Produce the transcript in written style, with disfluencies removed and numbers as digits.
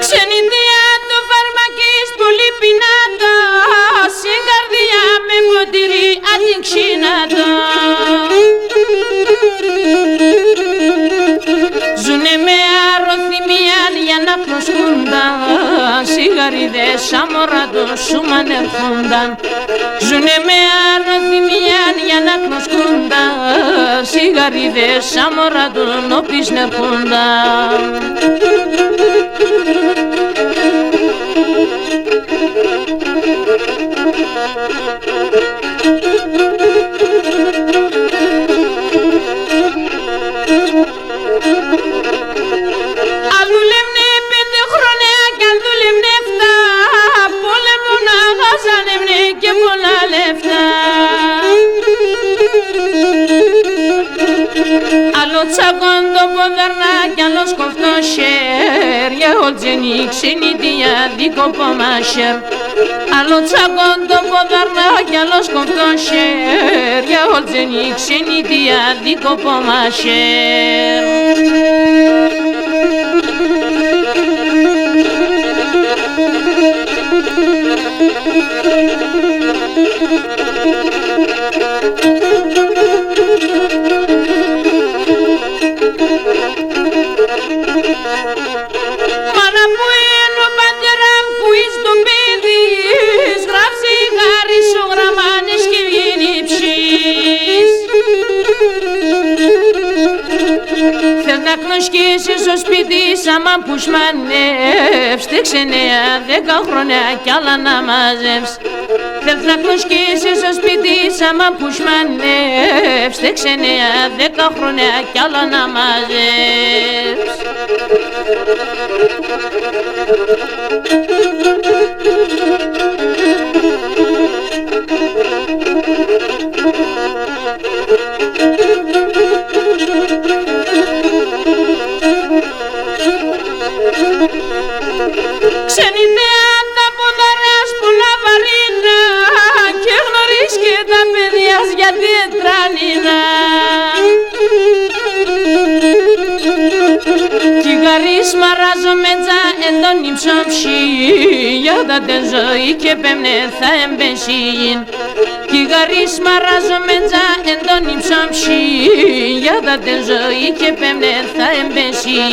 Ξενιδία το φαρμακής πολύ πεινάτο, στην καρδιά με ποτήρι αντιξίνατο. Ζουνε με αρωθυμία για να προσκούνταν, σιγαρίδες σαν μωρά το σούμαν ερχόνταν. Ζουνε με αρωθυμία για να προσκούνταν, σιγαρίδες σαν μωρά το νόπις νερχόνταν. Αν δουλεύνε 5 χρόνια κι αν δουλεύνε 7, πόλεμο να χάσανευνε και πολλά λεφτά. Άλλο τσακόν το ποδαρνά κι άλλο σκοφτό σέρ, για ολτζενή ξενιτία δίκο πομάσερ. Άλλο τσακόν το ποδαρνά κι άλλο σκοφτό σέρ, για ολτζενή ξενιτία δίκο πομάσερ. Μάνα που είναι ο πατέρα που είσαι το παιδί, γράψει χάρη σου γραμμάνες και βγαίνει ψης. Θες να κνοσκήσεις στο σπίτι άμα που σμανεύς, στήξε νέα 10 χρόνια κι άλλα να μαζεύς. Θες να κνοσκήσεις στο σπίτι άμα που σμανεύς, στήξε νέα 10 χρόνια κι άλλα να μαζεύς. Ξενιδέα τα ποδαράς πολλά βαρύνα και γνωρίζεις και τα παιδιά γιατί ετράνινα. Κι γαρείς μαράζομετζα εντόνι ψόψη, για τα τε ζωή και πέμνε θα εμπεσίν. Κι γαρείς μαράζομετζα εντόνι ψόψη, για τα τε ζωή και πέμνε θα εμπεσίν.